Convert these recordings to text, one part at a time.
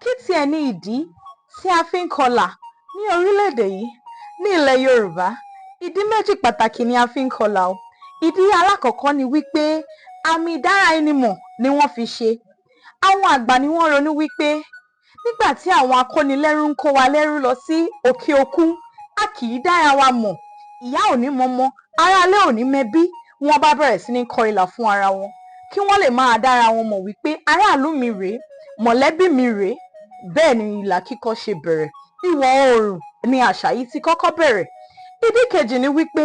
Kí tiẹ̀ ní ìdí tí a fi ń kọlà ní orílẹ̀-èdè yìí? Ní ilẹ̀ Yorùbá, ìdí méjì pàtàkì ni a fi ń kọlà o. Ìdí alákọ̀ọ́kọ́ ni wípé àmì ìdára ẹni mọ̀ ni wọ́n fi ṣe. Àwọn àgbà ni wọ́n ronú wípé nígbà tí àwọn akónilẹ́rú ń kó wa lẹ́rú lọ sí òkè òkun, a kì í dára wa mọ̀. Ìyá ò ní mọmọ, aráalé ò ní mẹbí, wọ́n bá bẹ̀rẹ̀ sí ní kọ ilà fún ara wọn kí wọ́n lè máa dára wọn mọ̀ wípé aráàlú mi rèé, mọ̀lẹ́bí mi rèé. Bẹ́ẹ̀ ni ìlà kíkọ ṣe bẹ̀rẹ̀. Ìwọ̀ oòrùn ni àṣà yìí ti kọ́kọ́ bẹ̀rẹ̀. Ìdí kejì ni wípé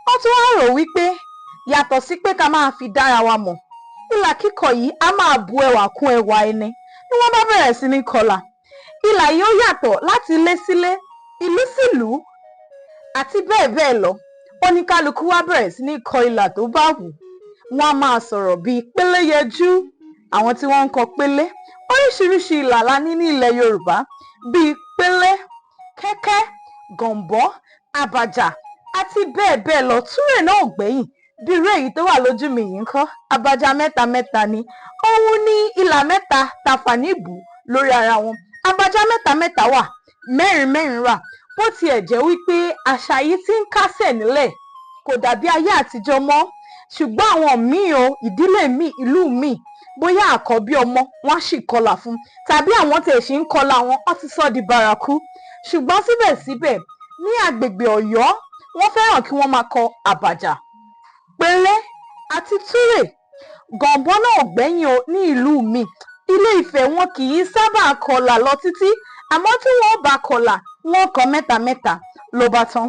wọ́n tún wá rò wípé yàtọ̀ sí pé ká máa fi dára wa mọ̀, ìlà kíkọ yìí á máa bu ẹwà kún ẹwà ẹni. Ni wọ́n bá bẹ̀rẹ̀ sí ní kọlà. Ìlà yìí ó yàtọ̀ láti ilé sílé, ìlú sílùú àti bẹ́ẹ̀ bẹ́ẹ̀ lọ. Oníkálukú wá bẹ̀rẹ̀ sí ní kọ ìlà tó bá wù. Wọ́n á máa sọ̀rọ̀ bíi péléyẹjú, àwọn tí wọ́n ń kọ pélé. Oríṣiríṣi ìlà la ní ní ilẹ̀ Yorùbá bíi pélé, kẹ́kẹ́, gọ̀m̀bọ́, àbàjà àti bẹ́ẹ̀ bẹ́ẹ̀ lọ. Túrè náà ò gbẹ́yìn. Bí irú èyí tó wà lójú mi yìí ń kọ́, àbàjà mẹ́ta mẹ́ta ni. Òun ní ìlà mẹ́ta tafà níbù lórí ara wọn. Àbàjà mẹ́ta mẹ́ta wà, mẹ́rin mẹ́rin wà. Bó tiẹ̀ jẹ́ wípé àṣà yìí ti ń kásẹ̀ nílẹ̀, kò dàbí ayé àtijọ́ mọ́. Ṣùgbọ́n àwọn míì o, ìdílé míì, ìlú míì, bóyá àkọ́bí ọmọ wọn sì kọlà fún, tàbí àwọn tẹ̀ sí ń kọlà wọn, wọ́n ti sọ di bàràkú. Ṣùgbọ́n síbẹ̀síbẹ̀ ní agbègbè Ọ̀yọ́, wọ́n fẹ́ràn kí wọ́n máa kọ àbàjà, pélé àti túrè. Gọ̀m̀bọ́ náà ò gbẹ́yìn o ní ìlú mi. Ilé Ifẹ̀ wọn kì í sábà kọlà lọ títí, àmọ́ tí wọ́n bá kọlà, wọ́n kọ mẹ́ta mẹ́ta ló bá tán.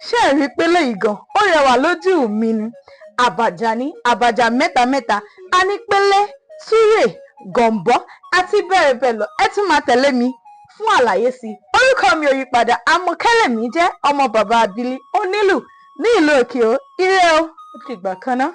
Ṣé ẹ rí pélé yìí gan? Ó rẹwà lójú mi ni. Àbàjà ní àbàjà mẹ́ta mẹ́ta, a ní pélé, túrè, gọ̀m̀bọ́ àti bẹ́ẹ̀ bẹ́ẹ̀ lọ. Ẹ tún máa tẹ̀lé mi fún àlàyé sí i. Orúkọ mi ò yí padà, Àmọ̀kẹ́ lèmi jẹ́, ọmọ bàbá Abílí onílù ní ìlú Òkè-Ó. Ire o, ó ti gbà kan náà.